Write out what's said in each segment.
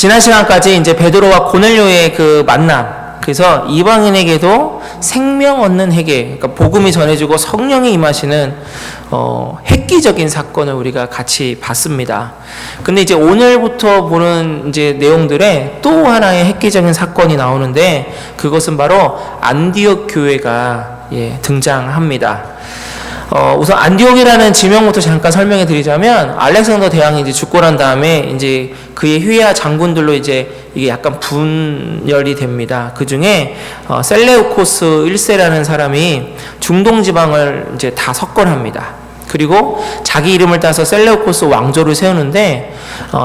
지난 시간까지 이제 베드로와 고넬료의 그 만남, 그래서 이방인에게도 생명 얻는 회개, 그러니까 복음이 전해지고 성령이 임하시는 획기적인 사건을 우리가 같이 봤습니다. 근데 이제 오늘부터 보는 이제 내용들에 또 하나의 획기적인 사건이 나오는데, 그것은 바로 안디옥 교회가 등장합니다. 우선 안디옥이라는 지명부터 잠깐 설명해 드리자면, 알렉산더 대왕이 이제 죽고 난 다음에 이제 그의 휘하 장군들로 이제 이게 약간 분열이 됩니다. 그 중에 셀레우코스 1세라는 사람이 중동 지방을 이제 다 석권합니다. 그리고 자기 이름을 따서 셀레우코스 왕조를 세우는데,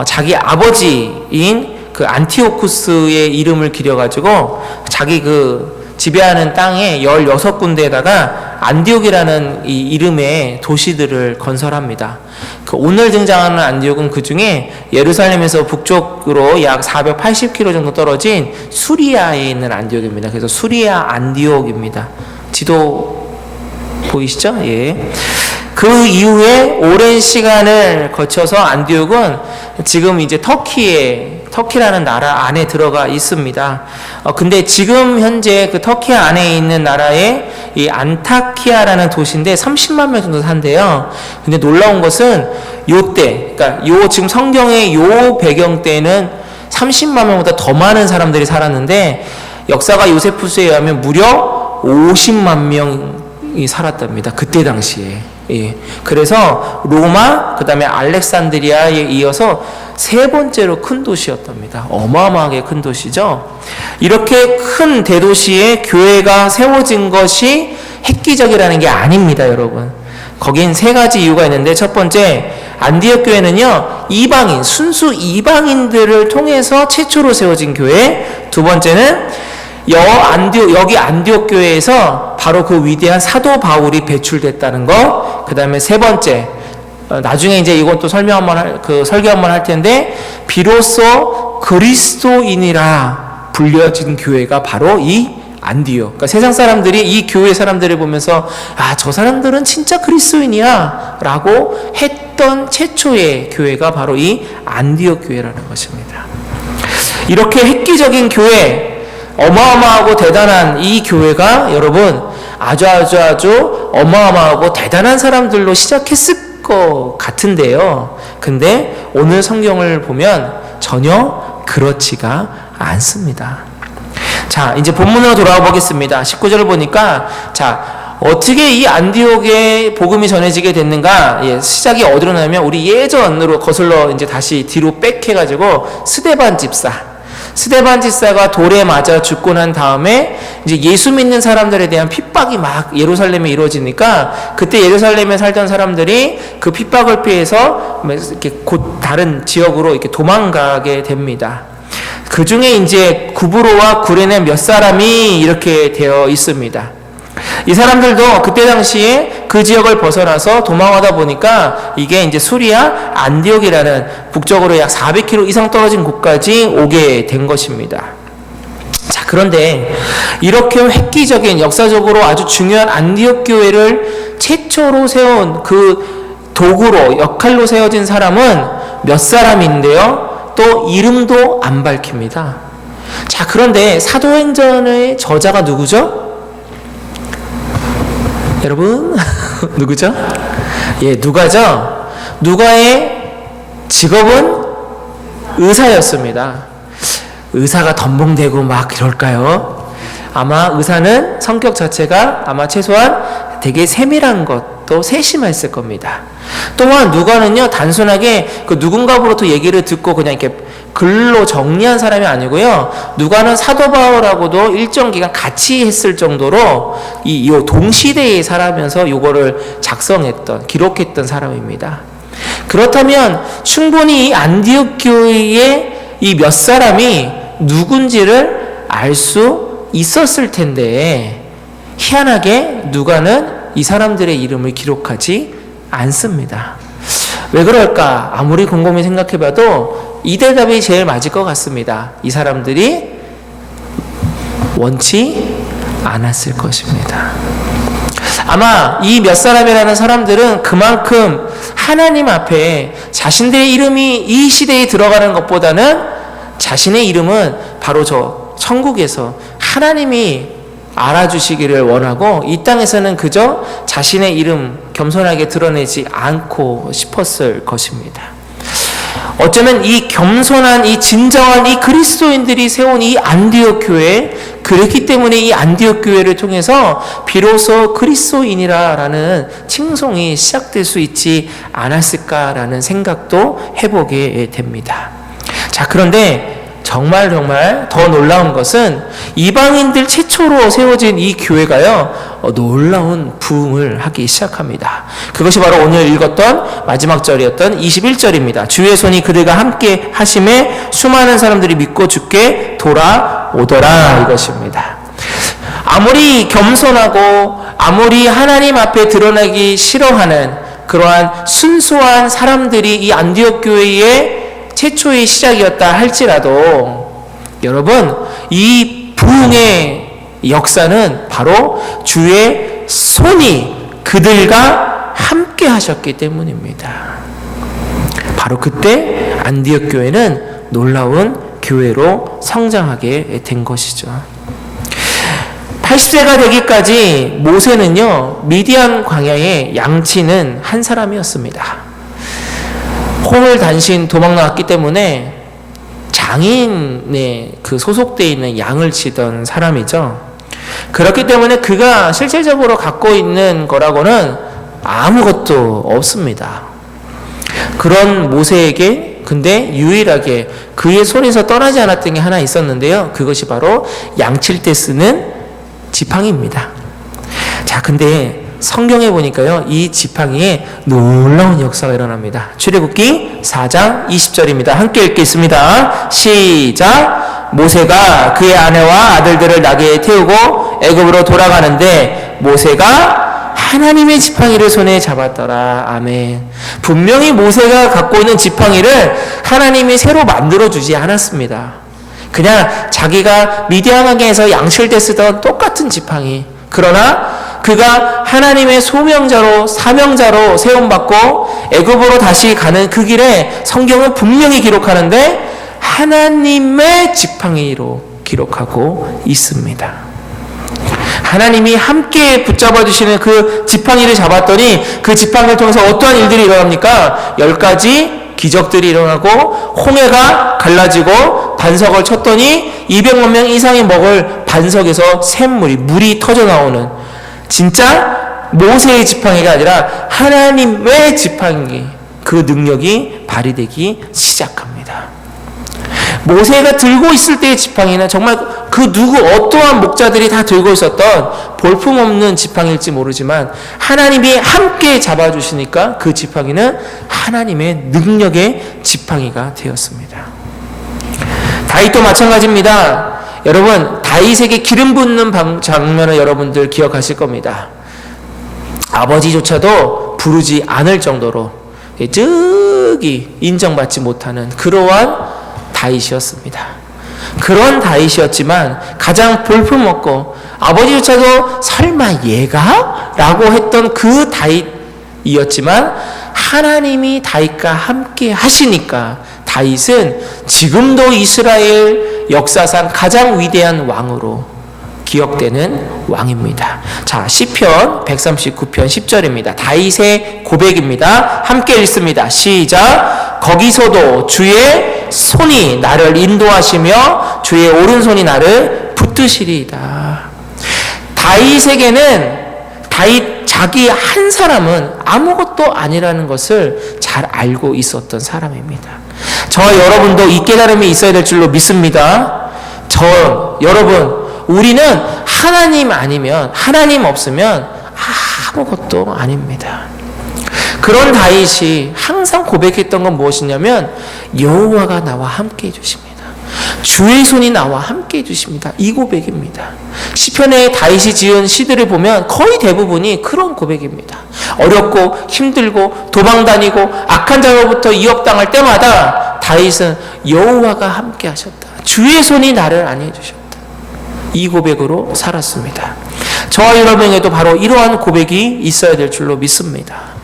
자기 아버지인 그 안티오쿠스의 이름을 기려가지고 자기 그 지배하는 땅에 16군데에다가 안디옥이라는 이 이름의 도시들을 건설합니다. 그 오늘 등장하는 안디옥은 그 중에 예루살렘에서 북쪽으로 약 480km 정도 떨어진 수리아에 있는 안디옥입니다. 그래서 수리아 안디옥입니다. 지도 보이시죠? 예. 그 이후에 오랜 시간을 거쳐서 안디옥은 지금 이제 터키라는 나라 안에 들어가 있습니다. 근데 지금 현재 그 터키 안에 있는 나라에 이 안타키아라는 도시인데 30만 명 정도 산대요. 근데 놀라운 것은 요때, 그러니까 요 지금 성경의 요 배경 때는 30만 명보다 더 많은 사람들이 살았는데, 역사가 요세푸스에 의하면 무려 50만 명이 살았답니다. 그때 당시에. 예. 그래서 로마, 그 다음에 알렉산드리아에 이어서 세 번째로 큰 도시였답니다. 어마어마하게 큰 도시죠. 이렇게 큰 대도시에 교회가 세워진 것이 획기적이라는 게 아닙니다, 여러분. 거긴 세 가지 이유가 있는데, 첫 번째, 안디옥 교회는요, 이방인, 순수 이방인들을 통해서 최초로 세워진 교회. 두 번째는 여기 안디옥 교회에서 바로 그 위대한 사도 바울이 배출됐다는 거. 그 다음에 세 번째, 나중에 이제 이것도 설교 한번 할 텐데, 비로소 그리스도인이라 불려진 교회가 바로 이 안디옥. 그러니까 세상 사람들이 이 교회 사람들을 보면서 저 사람들은 진짜 그리스도인이야 라고 했던 최초의 교회가 바로 이 안디옥 교회라는 것입니다. 이렇게 획기적인 교회, 어마어마하고 대단한 이 교회가 여러분 아주 어마어마하고 대단한 사람들로 시작했을 것 같은데요. 근데 오늘 성경을 보면 전혀 그렇지가 않습니다. 자, 이제 본문으로 돌아와 보겠습니다. 19절을 보니까, 자, 어떻게 이 안디옥에 복음이 전해지게 됐는가? 시작이 어디로 나면 우리 예전으로 거슬러 이제 다시 뒤로 빽해가지고 스데반 집사가 돌에 맞아 죽고 난 다음에 이제 예수 믿는 사람들에 대한 핍박이 막 예루살렘에 이루어지니까, 그때 예루살렘에 살던 사람들이 그 핍박을 피해서 이렇게 곧 다른 지역으로 이렇게 도망가게 됩니다. 그 중에 이제 구브로와 구레네 몇 사람이 이렇게 되어 있습니다. 이 사람들도 그때 당시에 그 지역을 벗어나서 도망하다 보니까 이게 이제 수리아 안디옥이라는 북쪽으로 약 400km 이상 떨어진 곳까지 오게 된 것입니다. 자, 그런데 이렇게 획기적인, 역사적으로 아주 중요한 안디옥 교회를 최초로 세운 그 도구로, 역할로 세워진 사람은 몇 사람인데요, 또 이름도 안 밝힙니다. 자, 그런데 사도행전의 저자가 누구죠? 여러분 누구죠? 누가죠? 누가의 직업은 의사였습니다. 의사가 덤벙대고 막 이럴까요? 아마 의사는 성격 자체가 아마 최소한 되게 세밀한 것도 세심했을 겁니다. 또한 누가는요, 단순하게 그 누군가로부터 얘기를 듣고 그냥 이렇게 글로 정리한 사람이 아니고요, 누가는 사도 바울하고도 일정 기간 같이 했을 정도로 이 동시대에 살아면서 요거를 기록했던 사람입니다. 그렇다면 충분히 이 안디옥 교회의 이 몇 사람이 누군지를 알 수 있었을 텐데, 희한하게 누가는 이 사람들의 이름을 기록하지 않습니다. 왜 그럴까? 아무리 곰곰이 생각해봐도 이 대답이 제일 맞을 것 같습니다. 이 사람들이 원치 않았을 것입니다. 아마 이 몇 사람이라는 사람들은 그만큼 하나님 앞에 자신들의 이름이 이 시대에 들어가는 것보다는 자신의 이름은 바로 저 천국에서 하나님이 알아주시기를 원하고 이 땅에서는 그저 자신의 이름 겸손하게 드러내지 않고 싶었을 것입니다. 어쩌면 이 겸손한 이 진정한 이 그리스도인들이 세운 이 안디옥 교회, 그랬기 때문에 이 안디옥 교회를 통해서 비로소 그리스도인이라라는 칭송이 시작될 수 있지 않았을까라는 생각도 해보게 됩니다. 자, 그런데 정말 더 놀라운 것은 이방인들 최초로 세워진 이 교회가요, 놀라운 부흥을 하기 시작합니다. 그것이 바로 오늘 읽었던 마지막 절이었던 21절입니다. 주의 손이 그들과 함께 하심에 수많은 사람들이 믿고 주께 돌아오더라, 이것입니다. 아무리 겸손하고 아무리 하나님 앞에 드러나기 싫어하는 그러한 순수한 사람들이 이 안디옥 교회의 최초의 시작이었다 할지라도 여러분, 이 부흥의 역사는 바로 주의 손이 그들과 함께 하셨기 때문입니다. 바로 그때 안디옥 교회는 놀라운 교회로 성장하게 된 것이죠. 80세가 되기까지 모세는요, 미디안 광야에 양치는 한 사람이었습니다. 홍을 단신 도망 나왔기 때문에 장인에 그 소속되어 있는 양을 치던 사람이죠. 그렇기 때문에 그가 실질적으로 갖고 있는 거라고는 아무것도 없습니다. 그런 모세에게 근데 유일하게 그의 손에서 떠나지 않았던 게 하나 있었는데요. 그것이 바로 양칠 때 쓰는 지팡이입니다. 자, 근데 성경에 보니까요, 이 지팡이에 놀라운 역사가 일어납니다. 출애굽기 4장 20절입니다. 함께 읽겠습니다. 시작. 모세가 그의 아내와 아들들을 나귀에 태우고 애굽으로 돌아가는데 모세가 하나님의 지팡이를 손에 잡았더라. 아멘. 분명히 모세가 갖고 있는 지팡이를 하나님이 새로 만들어주지 않았습니다. 그냥 자기가 미디안 광야에서 양칠 때 쓰던 똑같은 지팡이. 그러나 그가 하나님의 소명자로 사명자로 세움받고 애굽으로 다시 가는 그 길에 성경은 분명히 기록하는데 하나님의 지팡이로 기록하고 있습니다. 하나님이 함께 붙잡아 주시는 그 지팡이를 잡았더니 그 지팡이를 통해서 어떠한 일들이 일어납니까? 10가지 기적들이 일어나고 홍해가 갈라지고 반석을 쳤더니 200만 명 이상이 먹을 반석에서 샘물이 물이 터져 나오는, 진짜 모세의 지팡이가 아니라 하나님의 지팡이, 그 능력이 발휘되기 시작합니다. 모세가 들고 있을 때의 지팡이는 정말 그 누구 어떠한 목자들이 다 들고 있었던 볼품없는 지팡이일지 모르지만 하나님이 함께 잡아주시니까 그 지팡이는 하나님의 능력의 지팡이가 되었습니다. 다윗도 마찬가지입니다. 여러분, 다윗에게 기름 붓는 장면을 여러분들 기억하실 겁니다. 아버지조차도 부르지 않을 정도로 저기 인정받지 못하는 그러한 다윗이었습니다. 그런 다윗이었지만 가장 볼품없고 아버지조차도 설마 얘가? 라고 했던 그 다윗이었지만 하나님이 다윗과 함께 하시니까 다윗은 지금도 이스라엘 역사상 가장 위대한 왕으로 기억되는 왕입니다. 자, 시편 139편 10절입니다. 다윗의 고백입니다. 함께 읽습니다. 시작. 거기서도 주의 손이 나를 인도하시며 주의 오른손이 나를 붙드시리이다. 다윗에게는 다윗 자기 한 사람은 아무것도 아니라는 것을 잘 알고 있었던 사람입니다. 저와 여러분도 이 깨달음이 있어야 될 줄로 믿습니다. 여러분, 우리는 하나님 아니면, 하나님 없으면 아무것도 아닙니다. 그런 다윗이 항상 고백했던 건 무엇이냐면 여호와가 나와 함께 해주십니다. 주의 손이 나와 함께 해주십니다. 이 고백입니다. 시편에 다윗이 지은 시들을 보면 거의 대부분이 그런 고백입니다. 어렵고 힘들고 도망다니고 악한 자로부터 위협당할 때마다 다윗은 여호와가 함께 하셨다. 주의 손이 나를 안위해 주셨다. 이 고백으로 살았습니다. 저와 여러분에게도 바로 이러한 고백이 있어야 될 줄로 믿습니다.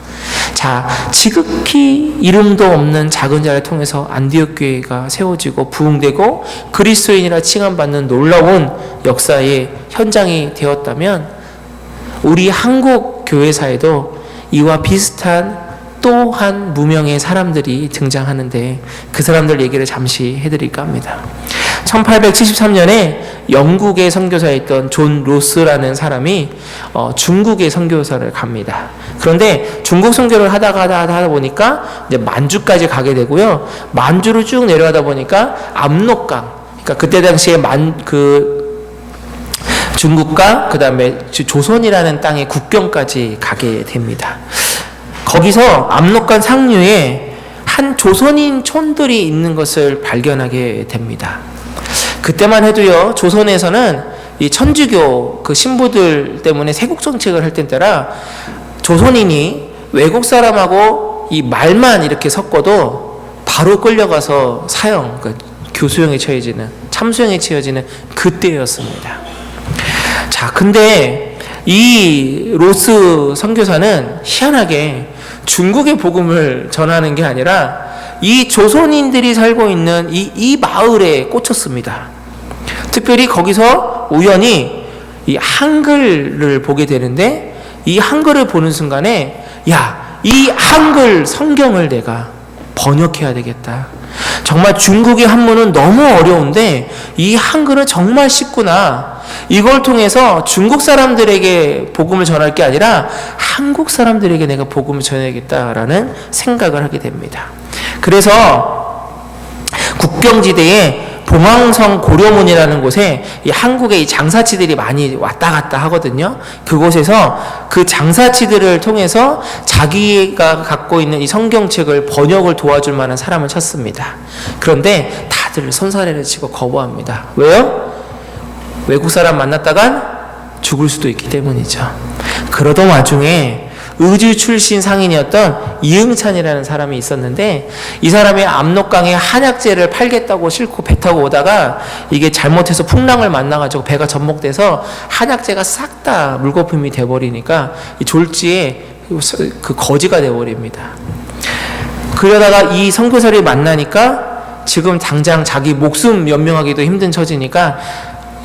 자, 지극히 이름도 없는 작은 자를 통해서 안디옥 교회가 세워지고 부흥되고 그리스도인이라 칭함받는 놀라운 역사의 현장이 되었다면 우리 한국 교회사에도 이와 비슷한 또 한 무명의 사람들이 등장하는데 그 사람들 얘기를 잠시 해드릴까 합니다. 1873년에 영국의 선교사였던 존 로스라는 사람이 중국의 선교사를 갑니다. 그런데 중국 선교를 하다 보니까 이제 만주까지 가게 되고요. 만주를 쭉 내려가다 보니까 압록강, 그러니까 그때 당시에 중국과 그 다음에 조선이라는 땅의 국경까지 가게 됩니다. 거기서 압록강 상류에 한 조선인 촌들이 있는 것을 발견하게 됩니다. 그때만 해도요, 조선에서는 이 천주교 그 신부들 때문에 세국 정책을 할 때라 조선인이 외국 사람하고 이 말만 이렇게 섞어도 바로 끌려가서 사형, 그러니까 교수형에 처해지는, 참수형에 처해지는 그때였습니다. 자, 근데 이 로스 선교사는 희한하게 중국의 복음을 전하는 게 아니라 이 조선인들이 살고 있는 이 마을에 꽂혔습니다. 특별히 거기서 우연히 이 한글을 보게 되는데 이 한글을 보는 순간에 야, 이 한글 성경을 내가 번역해야 되겠다. 정말 중국의 한문은 너무 어려운데 이 한글은 정말 쉽구나. 이걸 통해서 중국 사람들에게 복음을 전할 게 아니라 한국 사람들에게 내가 복음을 전해야겠다라는 생각을 하게 됩니다. 그래서 국경지대에 봉황성 고려문이라는 곳에 이 한국의 이 장사치들이 많이 왔다 갔다 하거든요. 그곳에서 그 장사치들을 통해서 자기가 갖고 있는 이 성경책을 번역을 도와줄 만한 사람을 찾습니다. 그런데 다들 손사래를 치고 거부합니다. 왜요? 외국 사람 만났다간 죽을 수도 있기 때문이죠. 그러던 와중에 의주 출신 상인이었던 이응찬이라는 사람이 있었는데 이 사람이 압록강에 한약재를 팔겠다고 싣고 배 타고 오다가 이게 잘못해서 풍랑을 만나가지고 배가 전복돼서 한약재가 싹 다 물거품이 돼버리니까 이 졸지에 그 거지가 돼버립니다. 그러다가 이 선교사를 만나니까 지금 당장 자기 목숨 연명하기도 힘든 처지니까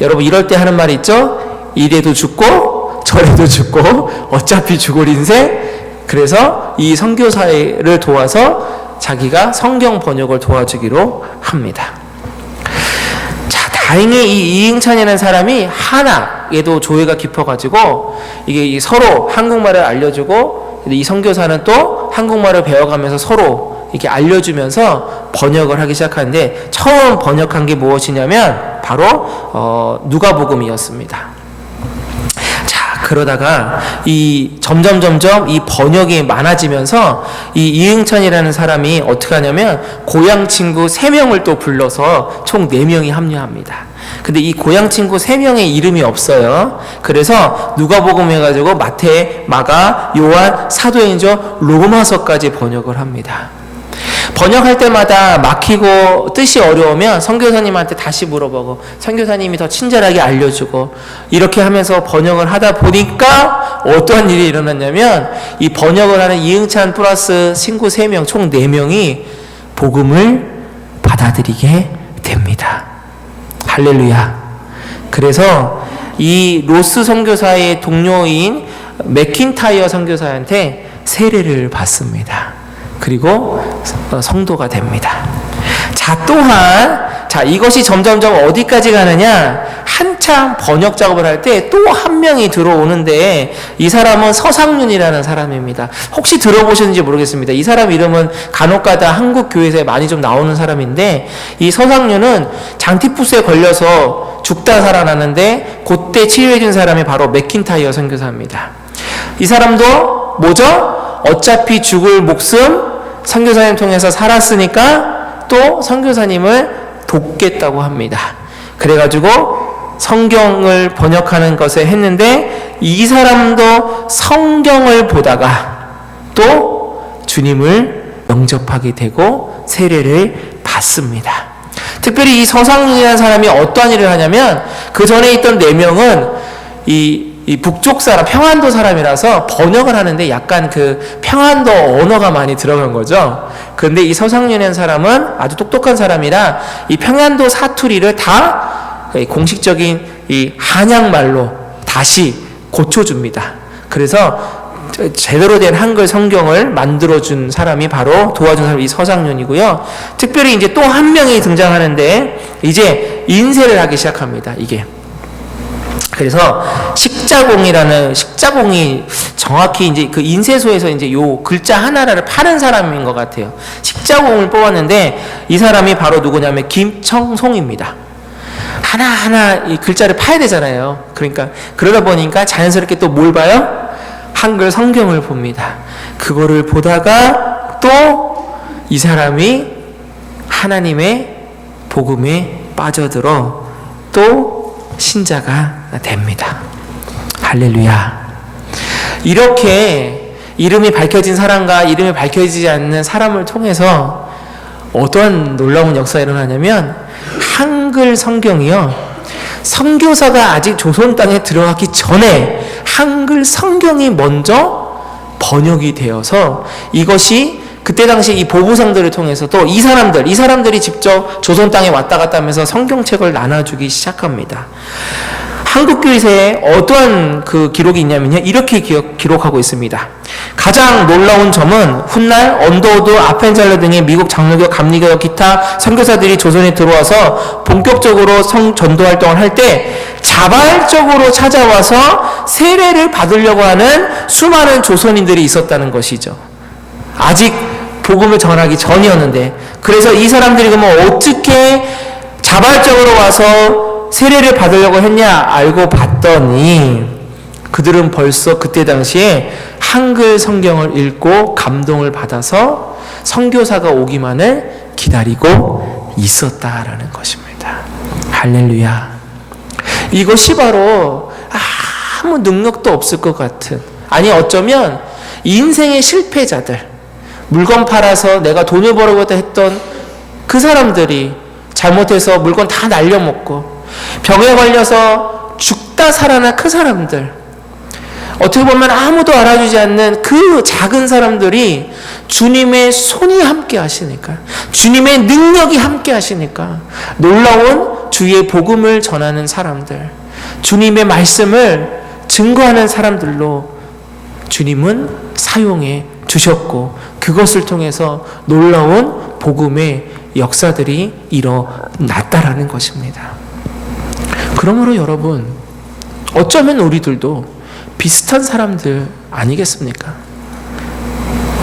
여러분 이럴 때 하는 말이 있죠? 이래도 죽고 저래도 죽고 어차피 죽을 인생. 그래서 이 선교사를 도와서 자기가 성경 번역을 도와주기로 합니다. 자, 다행히 이 이응찬이라는 사람이 한학에도 조예가 깊어가지고 이게 서로 한국말을 알려주고 이 선교사는 또 한국말을 배워가면서 서로 이렇게 알려주면서 번역을 하기 시작하는데 처음 번역한 게 무엇이냐면 바로 누가복음이었습니다. 그러다가 이 점점 이 번역이 많아지면서 이 이응찬이라는 사람이 어떻게 하냐면 고향 친구 3명을 또 불러서 총 4명이 합류합니다. 근데 이 고향 친구 3명의 이름이 없어요. 그래서 누가복음 해가지고 마태, 마가, 요한, 사도행전, 로마서까지 번역을 합니다. 번역할 때마다 막히고 뜻이 어려우면 선교사님한테 다시 물어보고 선교사님이 더 친절하게 알려주고 이렇게 하면서 번역을 하다 보니까 어떠한 일이 일어났냐면 이 번역을 하는 이응찬 플러스 친구 3명 총 4명이 복음을 받아들이게 됩니다. 할렐루야. 그래서 이 로스 선교사의 동료인 맥킨타이어 선교사한테 세례를 받습니다. 그리고 성도가 됩니다. 자, 또한 이것이 점점 어디까지 가느냐, 한참 번역 작업을 할 때 또 한 명이 들어오는데 이 사람은 서상륜이라는 사람입니다. 혹시 들어보셨는지 모르겠습니다. 이 사람 이름은 간혹가다 한국 교회에서 많이 좀 나오는 사람인데 이 서상륜은 장티푸스에 걸려서 죽다 살아났는데 그때 치료해준 사람이 바로 맥킨타이어 선교사입니다. 이 사람도 뭐죠? 어차피 죽을 목숨 선교사님 통해서 살았으니까 또 선교사님을 돕겠다고 합니다. 그래가지고 성경을 번역하는 것을 했는데 이 사람도 성경을 보다가 또 주님을 영접하게 되고 세례를 받습니다. 특별히 이 서상윤이라는 사람이 어떠한 일을 하냐면 그 전에 있던 4명은 이 이 북쪽 사람, 평안도 사람이라서 번역을 하는데 약간 그 평안도 언어가 많이 들어간 거죠. 그런데 이 서상윤이라는 사람은 아주 똑똑한 사람이라 이 평안도 사투리를 다 공식적인 이 한양말로 다시 고쳐줍니다. 그래서 제대로 된 한글 성경을 만들어준 사람이 바로 도와준 사람이 이 서상윤이고요. 특별히 이제 또 한 명이 등장하는데 이제 인쇄를 하기 시작합니다. 이게. 그래서 식자공이 정확히 이제 그 인쇄소에서 이제 요 글자 하나를 파는 사람인 것 같아요. 식자공을 뽑았는데 이 사람이 바로 누구냐면 김청송입니다. 하나하나 이 글자를 파야 되잖아요. 그러니까 그러다 보니까 자연스럽게 또 뭘 봐요? 한글 성경을 봅니다. 그거를 보다가 또 이 사람이 하나님의 복음에 빠져들어 또 신자가 됩니다. 할렐루야. 이렇게 이름이 밝혀진 사람과 이름이 밝혀지지 않는 사람을 통해서 어떠한 놀라운 역사가 일어나냐면 한글 성경이요, 선교사가 아직 조선 땅에 들어가기 전에 한글 성경이 먼저 번역이 되어서 이것이 그때 당시 이 보부상들을 통해서 또 이 사람들이 직접 조선 땅에 왔다 갔다 하면서 성경책을 나눠주기 시작합니다. 한국교회에 어떠한 그 기록이 있냐면요, 이렇게 기록하고 있습니다. 가장 놀라운 점은 훗날 언더우드, 아펜젤러 등의 미국 장로교, 감리교, 기타 선교사들이 조선에 들어와서 본격적으로 전도 활동을 할 때 자발적으로 찾아와서 세례를 받으려고 하는 수많은 조선인들이 있었다는 것이죠. 아직 복음을 전하기 전이었는데, 그래서 이 사람들이 그러면 어떻게 자발적으로 와서 세례를 받으려고 했냐 알고 봤더니 그들은 벌써 그때 당시에 한글 성경을 읽고 감동을 받아서 선교사가 오기만을 기다리고 있었다라는 것입니다. 할렐루야. 이것이 바로 아무 능력도 없을 것 같은, 아니 어쩌면 인생의 실패자들, 물건 팔아서 내가 돈을 벌어보겠다 했던 그 사람들이 잘못해서 물건 다 날려먹고 병에 걸려서 죽다 살아난 그 사람들, 어떻게 보면 아무도 알아주지 않는 그 작은 사람들이 주님의 손이 함께 하시니까, 주님의 능력이 함께 하시니까 놀라운 주의 복음을 전하는 사람들, 주님의 말씀을 증거하는 사람들로 주님은 사용해 주셨고, 그것을 통해서 놀라운 복음의 역사들이 일어났다라는 것입니다. 그러므로 여러분, 어쩌면 우리들도 비슷한 사람들 아니겠습니까?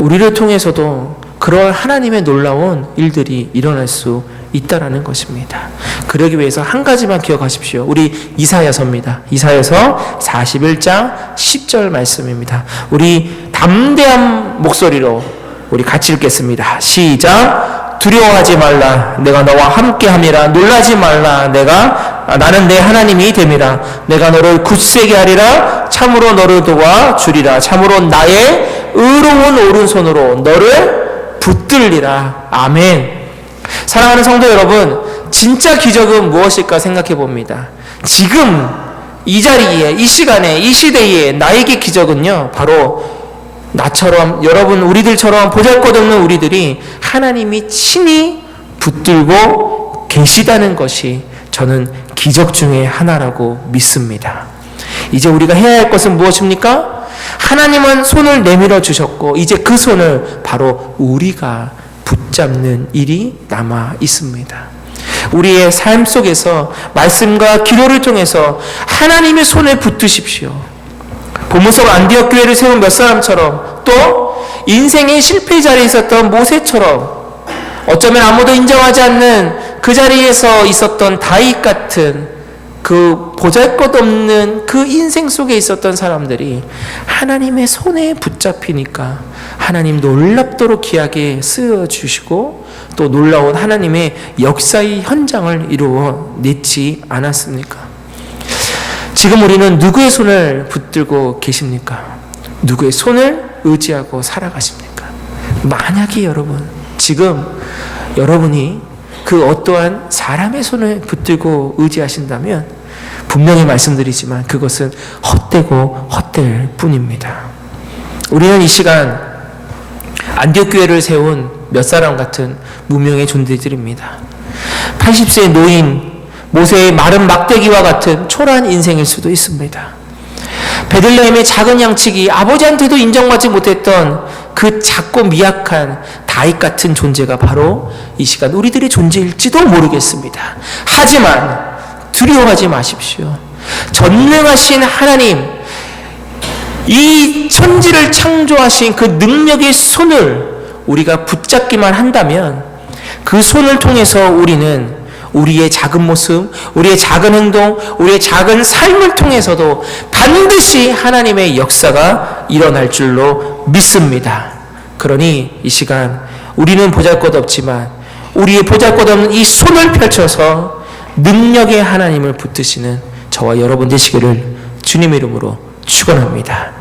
우리를 통해서도 그런 하나님의 놀라운 일들이 일어날 수 있다라는 것입니다. 그러기 위해서 한 가지만 기억하십시오. 우리 이사야서입니다. 이사야서 41장 10절 말씀입니다. 우리 담대한 목소리로 우리 같이 읽겠습니다. 시작. 두려워하지 말라. 내가 너와 함께함이라. 놀라지 말라. 나는 내 하나님이 됨이라. 내가 너를 굳세게 하리라. 참으로 너를 도와주리라. 참으로 나의 의로운 오른손으로 너를 붙들리라. 아멘. 사랑하는 성도 여러분, 진짜 기적은 무엇일까 생각해 봅니다. 지금 이 자리에, 이 시간에, 이 시대에 나에게 기적은요, 바로 나처럼, 여러분, 우리들처럼 보잘것없는 우리들이 하나님이 친히 붙들고 계시다는 것이 저는 기적 중에 하나라고 믿습니다. 이제 우리가 해야 할 것은 무엇입니까? 하나님은 손을 내밀어 주셨고 이제 그 손을 바로 우리가 붙잡는 일이 남아 있습니다. 우리의 삶 속에서 말씀과 기도를 통해서 하나님의 손에 붙드십시오. 본문속 안디옥 교회를 세운 몇 사람처럼, 또 인생의 실패 자리에 있었던 모세처럼, 어쩌면 아무도 인정하지 않는 그 자리에서 있었던 다윗 같은 그 보잘것없는 그 인생 속에 있었던 사람들이 하나님의 손에 붙잡히니까 하나님 놀랍도록 귀하게 쓰여주시고 또 놀라운 하나님의 역사의 현장을 이루어냈지 않았습니까? 지금 우리는 누구의 손을 붙들고 계십니까? 누구의 손을 의지하고 살아가십니까? 만약에 여러분, 지금 여러분이 그 어떠한 사람의 손을 붙들고 의지하신다면 분명히 말씀드리지만 그것은 헛되고 헛될 뿐입니다. 우리는 이 시간 안디옥 교회를 세운 몇 사람 같은 무명의 존재들입니다. 80세 노인 모세의 마른 막대기와 같은 초라한 인생일 수도 있습니다. 베들레헴의 작은 양치기, 아버지한테도 인정받지 못했던 그 작고 미약한 다윗 같은 존재가 바로 이 시간 우리들의 존재일지도 모르겠습니다. 하지만 두려워하지 마십시오. 전능하신 하나님, 이 천지를 창조하신 그 능력의 손을 우리가 붙잡기만 한다면 그 손을 통해서 우리는 우리의 작은 모습, 우리의 작은 행동, 우리의 작은 삶을 통해서도 반드시 하나님의 역사가 일어날 줄로 믿습니다. 그러니 이 시간 우리는 보잘것없지만 우리의 보잘것없는 이 손을 펼쳐서 능력의 하나님을 붙드시는 저와 여러분 되시기를 주님의 이름으로 축원합니다.